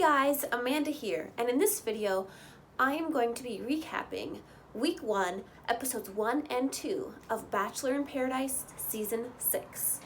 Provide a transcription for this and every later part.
guys, Amanda here, and in this video, I am going to be recapping Week 1, Episodes 1 and 2 of Bachelor in Paradise Season 6.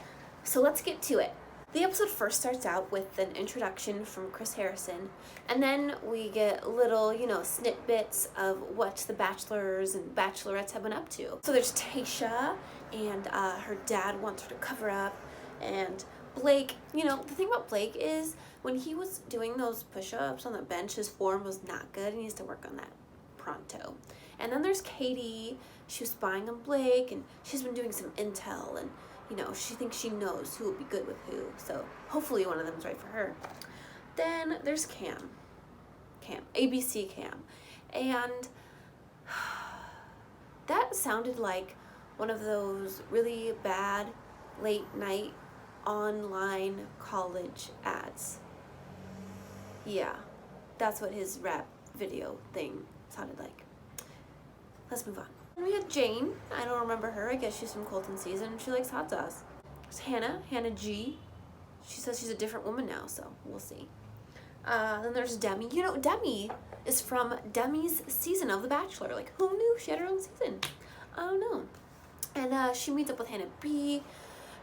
So let's get to it. The episode first starts out with an introduction from Chris Harrison, and then we get little, snippets of what the bachelors and bachelorettes have been up to. So there's Tayshia, and her dad wants her to cover up, and Blake, the thing about Blake is when he was doing those push-ups on the bench, his form was not good. He needs to work on that pronto. And then there's Katie. She was spying on Blake, and she's been doing some intel, and she thinks she knows who will be good with who. So hopefully one of them is right for her. Then there's Cam, ABC Cam. And that sounded like one of those really bad late night online college ads. Yeah, that's what his rap video thing sounded like. Let's move on. We had Jane. I don't remember her. I guess she's from Colton season. She likes hot sauce. There's Hannah G. She says she's a different woman now, so we'll see. Then there's Demi. Demi is from Demi's season of The Bachelor. Like, who knew she had her own season? I don't know. And she meets up with Hannah B.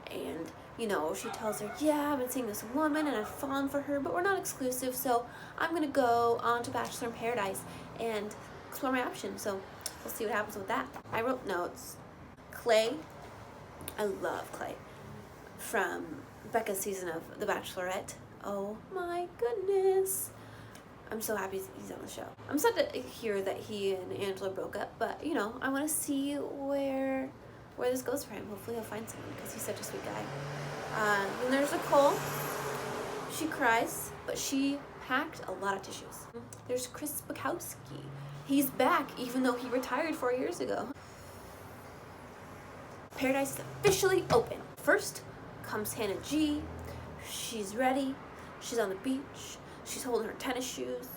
And, she tells her, yeah, I've been seeing this woman and I've fallen for her, but we're not exclusive, so I'm going to go on to Bachelor in Paradise and explore my options. So we'll see what happens with that. I wrote notes. Clay. I love Clay from Becca's season of The Bachelorette. Oh my goodness. I'm so happy he's on the show. I'm sad to hear that he and Angela broke up, but, I want to see where this goes for him. Hopefully he'll find someone because he's such a sweet guy. Then there's Nicole. She cries, but she packed a lot of tissues. There's Chris Bukowski. He's back even though he retired 4 years ago. Paradise is officially open. First comes Hannah G. She's ready. She's on the beach. She's holding her tennis shoes.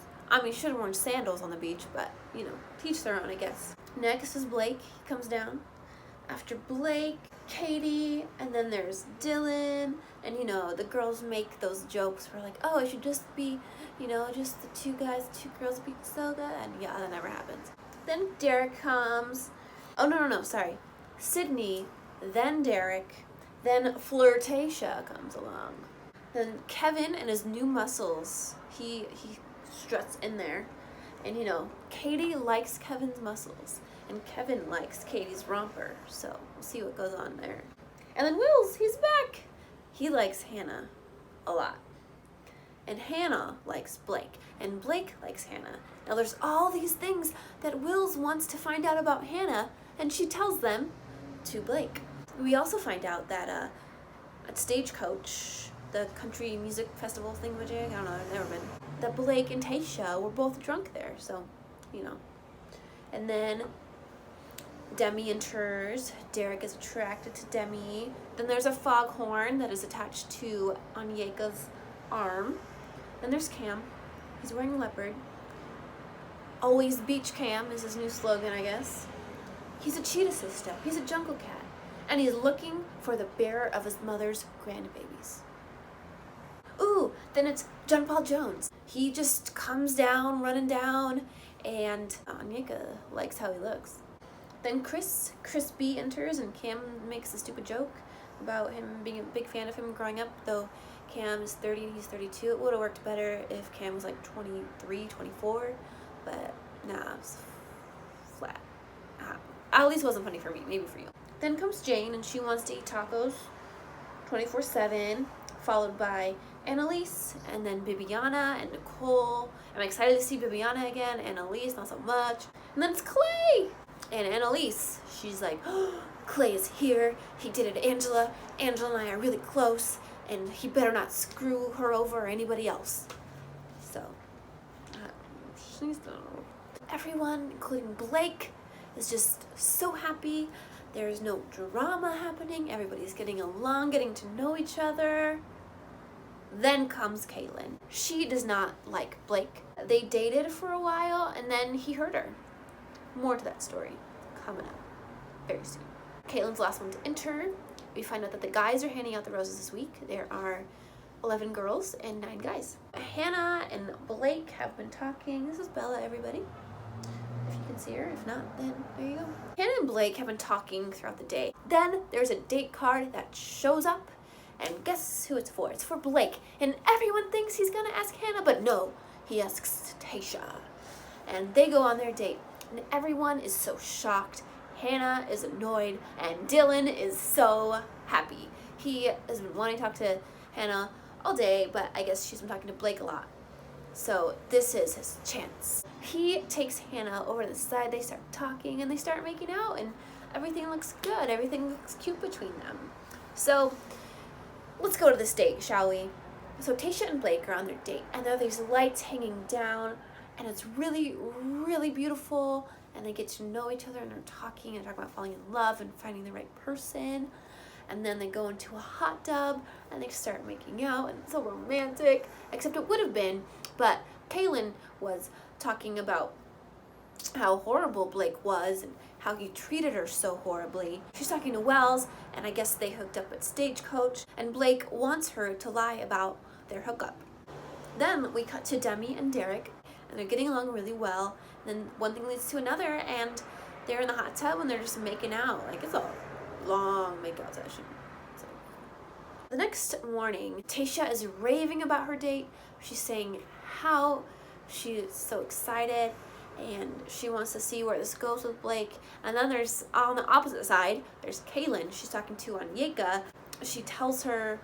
She should have worn sandals on the beach, but, teach their own, I guess. Next is Blake. He comes down. After Blake, Katie, and then there's Dylan, and the girls make those jokes where like, oh, it should just be, just the two guys, two girls being so good, and yeah, that never happens. Then Derek comes. Oh, no, sorry. Sydney, then Derek, then Flirtatia comes along. Then Kevin and his new muscles, he struts in there, and Katie likes Kevin's muscles. And Kevin likes Katie's romper, so we'll see what goes on there. And then Wills, he's back. He likes Hannah a lot. And Hannah likes Blake. And Blake likes Hannah. Now there's all these things that Wills wants to find out about Hannah, and she tells them to Blake. We also find out that at Stagecoach, the country music festival thingamajig, I don't know, I've never been, that Blake and Tayshia were both drunk there, so, And then Demi enters. Derek is attracted to Demi. Then there's a foghorn that is attached to Anyeka's arm. Then there's Cam. He's wearing a leopard. Always Beach Cam is his new slogan, I guess. He's a cheetah sister. He's a jungle cat. And he's looking for the bearer of his mother's grandbabies. Ooh, then it's John Paul Jones. He just comes down, running down, and Anyeka likes how he looks. Then Chris B enters, and Cam makes a stupid joke about him being a big fan of him growing up, though Cam is 30 and he's 32. It would have worked better if Cam was like 23, 24, but nah, it's flat. At least it wasn't funny for me, maybe for you. Then comes Jane, and she wants to eat tacos 24/7, followed by Annalise, and then Bibiana and Nicole. I'm excited to see Bibiana again. Annalise, not so much. And then it's Clay! And Annalise, she's like, oh, Clay is here. He did it to Angela. Angela and I are really close, and he better not screw her over or anybody else. So, everyone, including Blake, is just so happy. There's no drama happening. Everybody's getting along, getting to know each other. Then comes Caitlyn. She does not like Blake. They dated for a while, and then he hurt her. More to that story coming up very soon. Caitlyn's the last one to enter. We find out that the guys are handing out the roses this week. There are 11 girls and 9 guys. Hannah and Blake have been talking. This is Bella, everybody. If you can see her. If not, then there you go. Hannah and Blake have been talking throughout the day. Then there's a date card that shows up, and guess who it's for? It's for Blake. And everyone thinks he's gonna ask Hannah, but no, he asks Tayshia. And they go on their date, and everyone is so shocked. Hannah is annoyed, and Dylan is so happy. He has been wanting to talk to Hannah all day, but I guess she's been talking to Blake a lot. So this is his chance. He takes Hannah over to the side, they start talking, and they start making out, and everything looks good. Everything looks cute between them. So let's go to this date, shall we? So Tayshia and Blake are on their date, and there are these lights hanging down, and it's really, really beautiful, and they get to know each other, and they're talking and talking about falling in love and finding the right person. And then they go into a hot tub, and they start making out, and it's so romantic, except it would have been, but Kaylin was talking about how horrible Blake was and how he treated her so horribly. She's talking to Wells, and I guess they hooked up at Stagecoach, and Blake wants her to lie about their hookup. Then we cut to Demi and Derek, and they're getting along really well. And then one thing leads to another, and they're in the hot tub, and they're just making out. Like, it's a long makeout session. So the next morning, Tayshia is raving about her date. She's saying how she is so excited and she wants to see where this goes with Blake. And then there's, on the opposite side, there's Kaylin she's talking to on Yeka. She tells her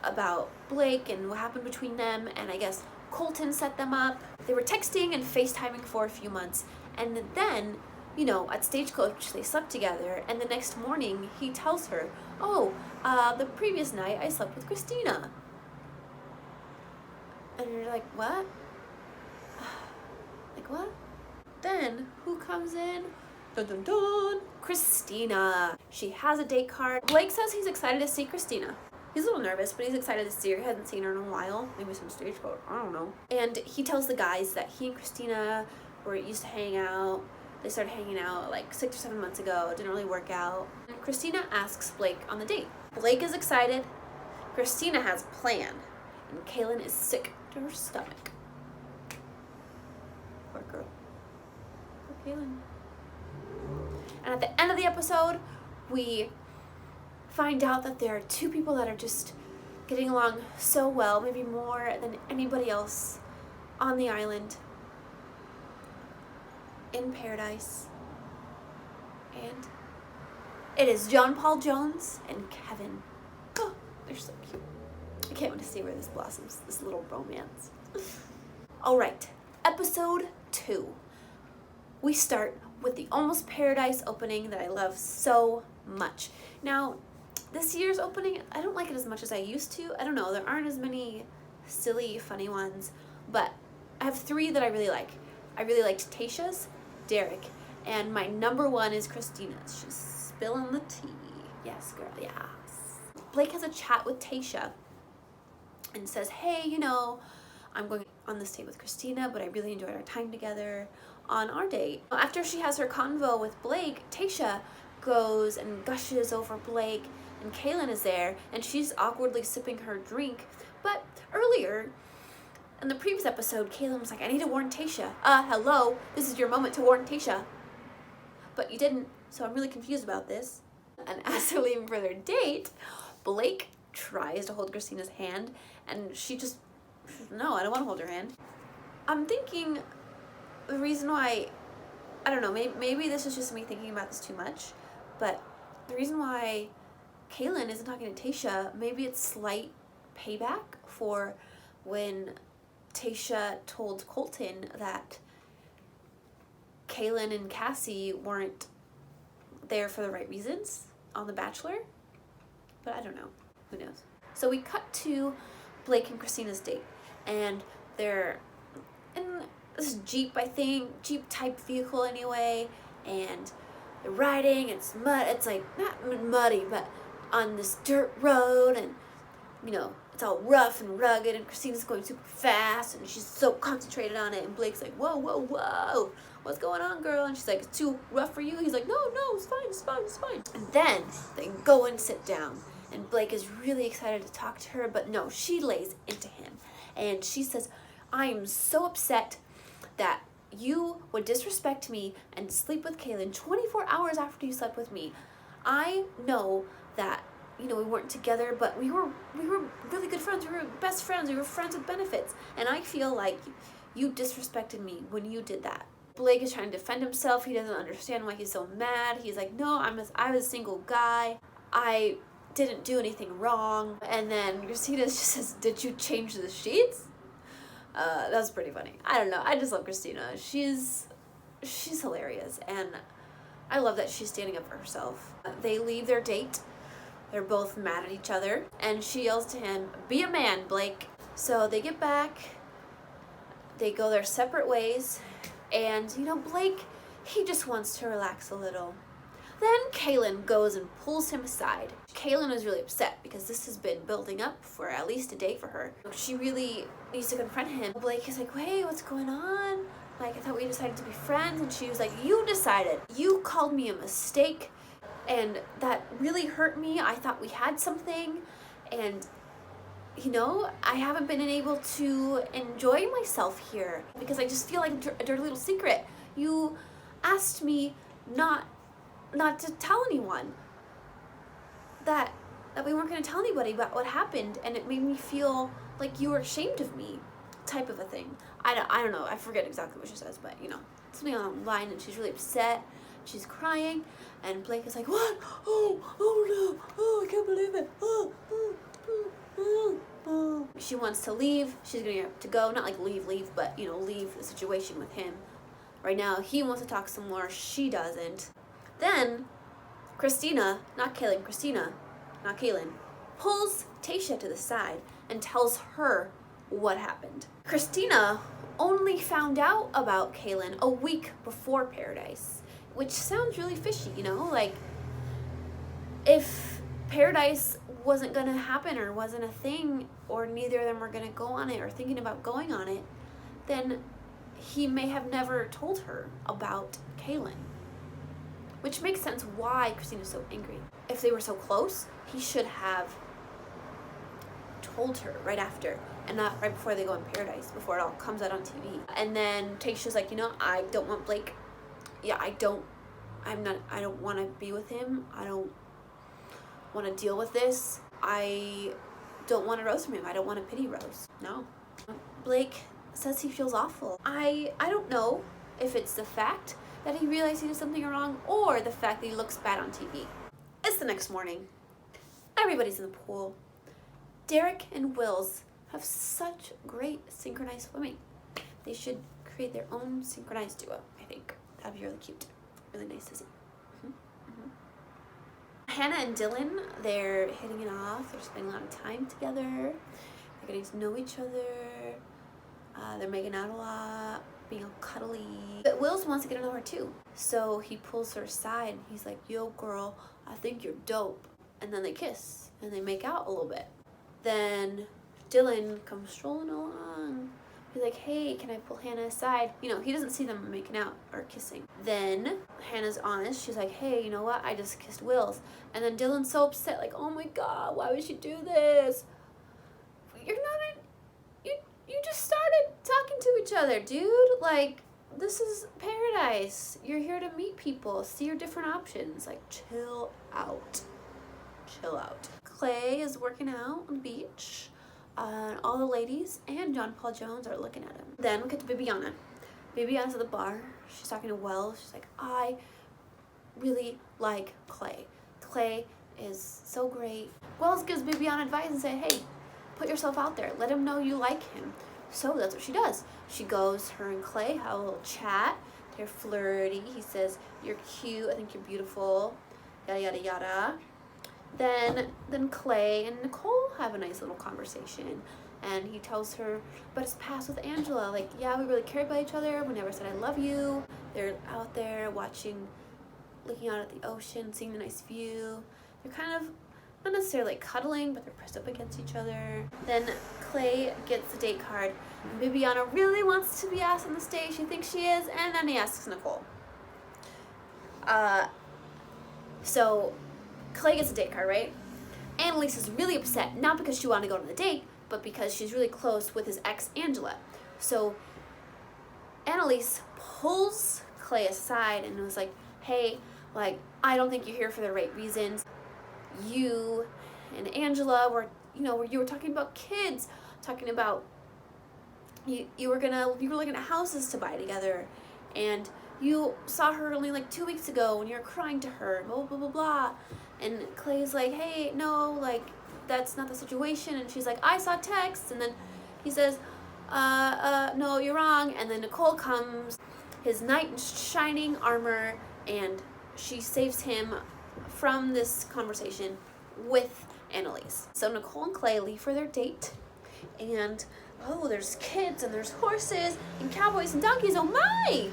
about Blake and what happened between them, and I guess Colton set them up. They were texting and FaceTiming for a few months, and then, you know, at Stagecoach they slept together, and the next morning he tells her, oh, the previous night I slept with Christina. And you're like, what? Like, what? Then, who comes in? Dun dun dun! Christina. She has a date card. Blake says he's excited to see Christina. He's a little nervous, but he's excited to see her. He hasn't seen her in a while. Maybe some Stagecoach, I don't know. And he tells the guys that he and Christina used to hang out. They started hanging out like 6 or 7 months ago. It didn't really work out. And Christina asks Blake on the date. Blake is excited. Christina has a plan. And Kaylin is sick to her stomach. Poor girl. Poor Kaylin. And at the end of the episode, we find out that there are 2 people that are just getting along so well, maybe more than anybody else on the island, in paradise. And it is John Paul Jones and Kevin. Oh, they're so cute. I can't wait to see where this blossoms, this little romance. All right, episode 2. We start with the Almost Paradise opening that I love so much. Now, this year's opening, I don't like it as much as I used to. I don't know, there aren't as many silly, funny ones, but I have 3 that I really like. I really liked Tayshia's, Derek, and my number 1 is Christina's. She's spilling the tea. Yes, girl, yes. Blake has a chat with Tayshia and says, hey, you know, I'm going on this date with Christina, but I really enjoyed our time together on our date. After she has her convo with Blake, Tayshia goes and gushes over Blake, and Kaylin is there, and she's awkwardly sipping her drink. But earlier, in the previous episode, Kaylin was like, I need to warn Tayshia. Hello, this is your moment to warn Tayshia. But you didn't, so I'm really confused about this. And as they're leaving for their date, Blake tries to hold Christina's hand, and she just, no, I don't want to hold her hand. I'm thinking the reason why, I don't know, maybe this is just me thinking about this too much, but the reason why Kaylin isn't talking to Tayshia, maybe it's slight payback for when Tayshia told Colton that Kaylin and Cassie weren't there for the right reasons on The Bachelor, but I don't know. Who knows? So we cut to Blake and Christina's date, and they're in this Jeep, I think, Jeep type vehicle anyway, and they're riding, it's mud, it's like, not muddy, but on this dirt road, and, you know, it's all rough and rugged, and Christina's going super fast, and she's so concentrated on it, and Blake's like, whoa, whoa, whoa, what's going on, girl? And she's like, it's too rough for you? He's like, no, it's fine, it's fine, it's fine. And then they go and sit down, And Blake is really excited to talk to her, but no, she lays into him. And she says, I am so upset that you would disrespect me and sleep with Kaylin 24 hours after you slept with me. I know that, we weren't together, but we were really good friends. We were best friends. We were friends with benefits. And I feel like you disrespected me when you did that. Blake is trying to defend himself. He doesn't understand why he's so mad. He's like, no, I was a single guy. I didn't do anything wrong. And then Christina just says, did you change the sheets? That was pretty funny. I don't know. I just love Christina. She's hilarious. And I love that she's standing up for herself. They leave their date. They're both mad at each other. And she yells to him, be a man, Blake. So they get back. They go their separate ways. And, Blake, he just wants to relax a little. Then Kaylin goes and pulls him aside. Kaylin is really upset because this has been building up for at least a day for her. She really needs to confront him. Blake is like, hey, what's going on? Like, I thought we decided to be friends. And she was like, you decided. You called me a mistake. And that really hurt me. I thought we had something. And, I haven't been able to enjoy myself here because I just feel like a dirty little secret. You asked me not to tell anyone that we weren't going to tell anybody about what happened, and it made me feel like you were ashamed of me, type of a thing. I don't know. I forget exactly what she says, but something on the line, and she's really upset. She's crying, and Blake is like, what? Oh no! Oh, I can't believe it! Oh. She wants to leave. She's gonna have to go. Not like leave, but leave the situation with him. Right now, he wants to talk some more. She doesn't. Then, Christina, not Kaylin, pulls Tayshia to the side and tells her what happened. Christina only found out about Kaylin a week before Paradise, which sounds really fishy, like if Paradise wasn't gonna happen or wasn't a thing, or neither of them were gonna go on it or thinking about going on it, then he may have never told her about Kaylin. Which makes sense why Christina's so angry. If they were so close, he should have told her right after, and not right before they go in Paradise, before it all comes out on TV. And then Tayshia's like, I don't want Blake. Yeah, I don't want to be with him. I don't want to deal with this. I don't want to roast from him. I don't want a pity roast. No. Blake says he feels awful. I don't know if it's the fact that he realized he did something wrong or the fact that he looks bad on TV. It's the next morning. Everybody's in the pool. Derek and Wills have such great synchronized swimming. They should create their own synchronized duo, I think. That'd be really cute. Really nice to see. Hannah and Dylan, they're hitting it off. They're spending a lot of time together. They're getting to know each other. They're making out a lot, being all cuddly. But Wills wants to get to know her too. So he pulls her aside and he's like, yo girl, I think you're dope. And then they kiss and they make out a little bit. Then Dylan comes strolling along. He's like, hey, can I pull Hannah aside? He doesn't see them making out or kissing. Then Hannah's honest. She's like, hey, you know what? I just kissed Wills. And then Dylan's so upset, like, oh my God, why would she do this? You just started talking to each other, dude. Like, this is Paradise. You're here to meet people, see your different options. Like, chill out. Chill out. Clay is working out on the beach. All the ladies and John Paul Jones are looking at him. Then we get to Bibiana. Bibiana's at the bar. She's talking to Wells. She's like, I really like Clay. Clay is so great. Wells gives Bibiana advice and says, hey, put yourself out there. Let him know you like him. So that's what she does. She goes, her and Clay have a little chat. They're flirty. He says, you're cute. I think you're beautiful. Yada, yada, yada. Then Clay and Nicole have a nice little conversation. And he tells her about his past with Angela. Like, yeah, we really cared about each other. We never said I love you. They're out there looking out at the ocean, seeing the nice view. They're kind of, not necessarily like cuddling, but they're pressed up against each other. Then Clay gets the date card. And Bibiana really wants to be asked on the stage. She thinks she is. And then he asks Nicole. So Clay gets a date card, right? Annalise is really upset, not because she wanted to go on the date, but because she's really close with his ex, Angela. So Annalise pulls Clay aside and was like, hey, like, I don't think you're here for the right reasons. You and Angela were, you were talking about kids, talking about you were looking at houses to buy together, and you saw her only like 2 weeks ago when you were crying to her, blah, blah, blah, blah. And Clay's like, hey, no, like, that's not the situation. And she's like, I saw texts. And then he says, no, you're wrong. And then Nicole comes, his knight in shining armor, and she saves him from this conversation with Annalise. So Nicole and Clay leave for their date, and there's kids, and there's horses, and cowboys, and donkeys, oh my!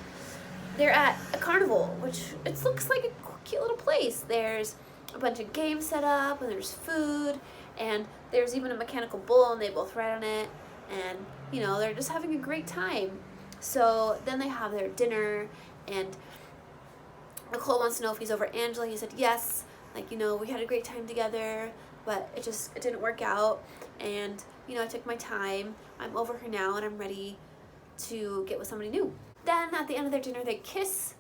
They're at a carnival, which it looks like a cute little place. There's a bunch of games set up, and there's food, and there's even a mechanical bull, and they both ride on it, and, they're just having a great time. So then they have their dinner, and Nicole wants to know if he's over Angela. He said yes, like, we had a great time together, but it didn't work out, and, I took my time. I'm over her now, and I'm ready to get with somebody new. Then at the end of their dinner, they kiss,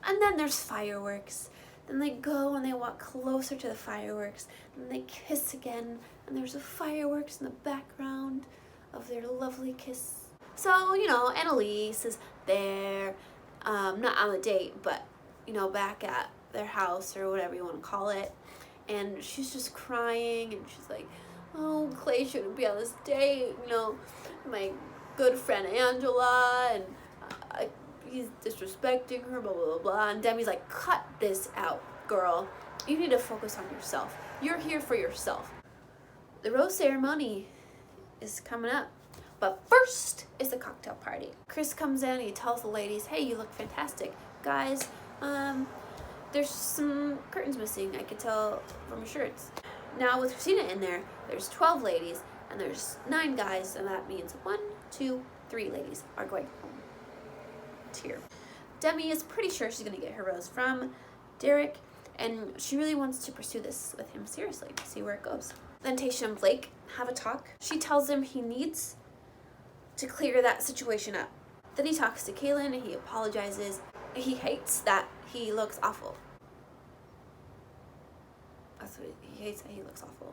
and then there's fireworks. Then they go and they walk closer to the fireworks, and they kiss again, and there's the fireworks in the background of their lovely kiss. So, Annalise is there, not on the date, but, back at their house or whatever you want to call it, and she's just crying, and she's like, oh, Clay shouldn't be on this date, my good friend Angela, and he's disrespecting her, blah, blah, blah, blah. And Demi's like, cut this out, girl. You need to focus on yourself. You're here for yourself. The rose ceremony is coming up, but first is the cocktail party. Chris comes in, he tells the ladies, hey, you look fantastic. Guys, there's some curtains missing, I could tell from your shirts. Now with Christina in there, there's 12 ladies, and there's 9 guys, and that means 1, 2, 3 ladies are going home. Here. Demi is pretty sure she's going to get her rose from Derek, and she really wants to pursue this with him seriously, see where it goes. Then Tasha and Blake have a talk. She tells him he needs to clear that situation up. Then he talks to Kaylin, and he apologizes. He hates that he looks awful. That's what he hates, that he looks awful.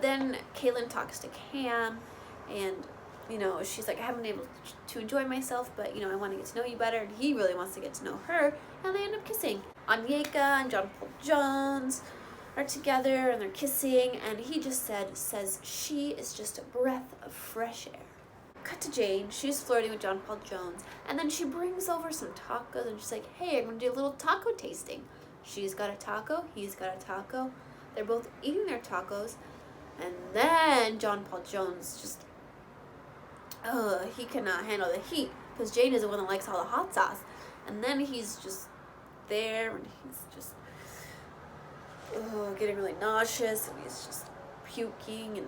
Then Kaylin talks to Cam, and she's like, I haven't been able to enjoy myself, but, I want to get to know you better. And he really wants to get to know her. And they end up kissing. Onyeka and John Paul Jones are together, and they're kissing. And he just says she is just a breath of fresh air. Cut to Jane. She's flirting with John Paul Jones. And then she brings over some tacos, and she's like, hey, I'm going to do a little taco tasting. She's got a taco. He's got a taco. They're both eating their tacos. And then John Paul Jones just... he cannot handle the heat, because Jane is the one that likes all the hot sauce. And then he's just there, and he's just getting really nauseous, and he's just puking and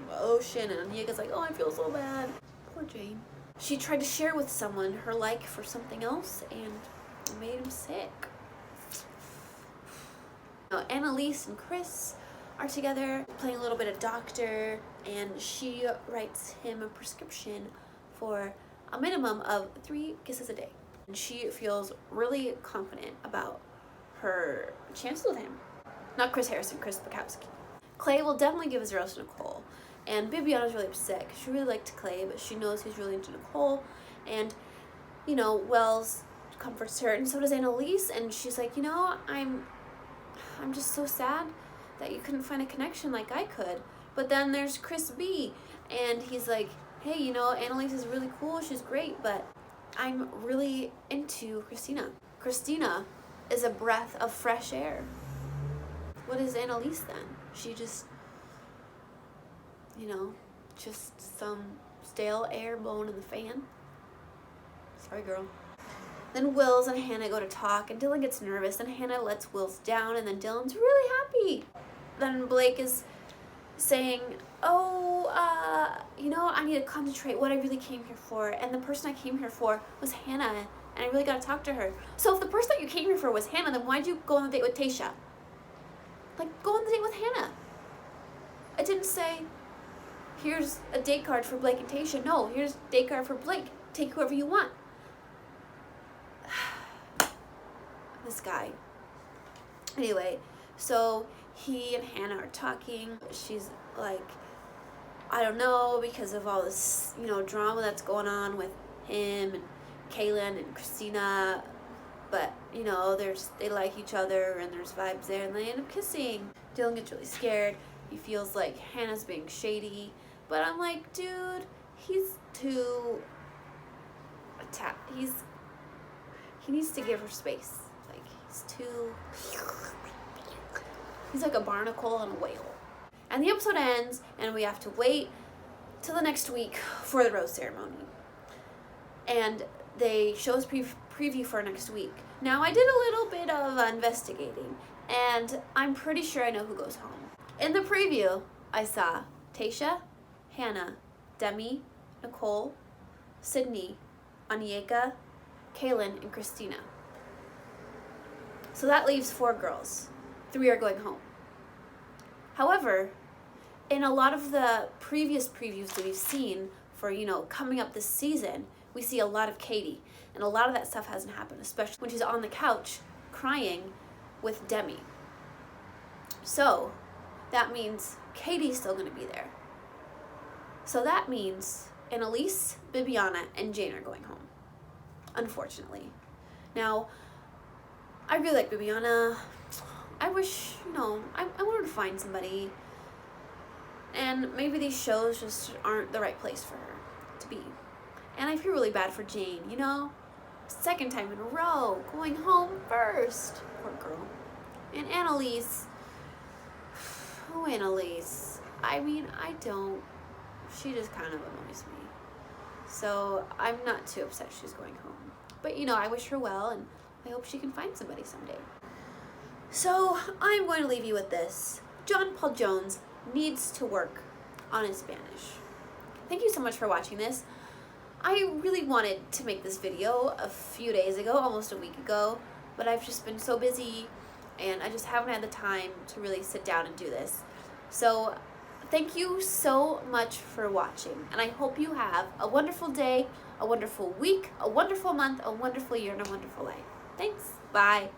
motion, and Onyeka's like, oh, I feel so bad. Poor Jane. She tried to share with someone her like for something else, and it made him sick. Now, Annalise and Chris are together playing a little bit of doctor, and she writes him a prescription for a minimum of 3 kisses a day. And she feels really confident about her chances with him. Not Chris Harrison, Chris Bukowski. Clay will definitely give his rose to Nicole, and Bibiana's really upset because she really liked Clay, but she knows he's really into Nicole, and Wells comforts her, and so does Annalise, and she's like, I'm just so sad that you couldn't find a connection like I could. But then there's Chris B, and he's like, hey, Annalise is really cool, she's great, but I'm really into Christina. Christina is a breath of fresh air. What is Annalise then? She just, just some stale air blowing in the fan. Sorry, girl. Then Wills and Hannah go to talk, and Dylan gets nervous, and Hannah lets Wills down, and then Dylan's really happy. Then Blake is saying, I need to concentrate what I really came here for, and the person I came here for was Hannah, and I really got to talk to her. So if the person that you came here for was Hannah, then why'd you go on a date with Tasha? Like, go on the date with Hannah. It didn't say, here's a date card for Blake and Tayshia. No, here's a date card for Blake. Take whoever you want. This guy. Anyway, so he and Hannah are talking. She's like, I don't know, because of all this, drama that's going on with him and Kaylin and Christina, but, they like each other and there's vibes there, and they end up kissing. Dylan gets really scared. He feels like Hannah's being shady, but I'm like, dude, he's too he needs to give her space. Like, he's like a barnacle and a whale. And the episode ends, and we have to wait till the next week for the rose ceremony. And they show us preview for next week. Now, I did a little bit of investigating, and I'm pretty sure I know who goes home. In the preview, I saw Tayshia, Hannah, Demi, Nicole, Sydney, Onyeka, Kaylin, and Christina. So that leaves 4 girls. 3 are going home. However, in a lot of the previous previews that we've seen for, coming up this season, we see a lot of Katie. And a lot of that stuff hasn't happened, especially when she's on the couch crying with Demi. So that means Katie's still going to be there. So that means Annalise, Bibiana, and Jane are going home, unfortunately. Now, I really like Bibiana. I wish, I wanted to find somebody. And maybe these shows just aren't the right place for her to be. And I feel really bad for Jane, 2nd time in a row, going home first. Poor girl. And Annalise. Oh, Annalise. She just kind of annoys me. So I'm not too upset she's going home. But, I wish her well, and I hope she can find somebody someday. So I'm going to leave you with this. John Paul Jones needs to work on his Spanish. Thank you so much for watching this. I really wanted to make this video a few days ago, almost a week ago, but I've just been so busy and I just haven't had the time to really sit down and do this. So thank you so much for watching, and I hope you have a wonderful day, a wonderful week, a wonderful month, a wonderful year, and a wonderful life. Thanks. Bye.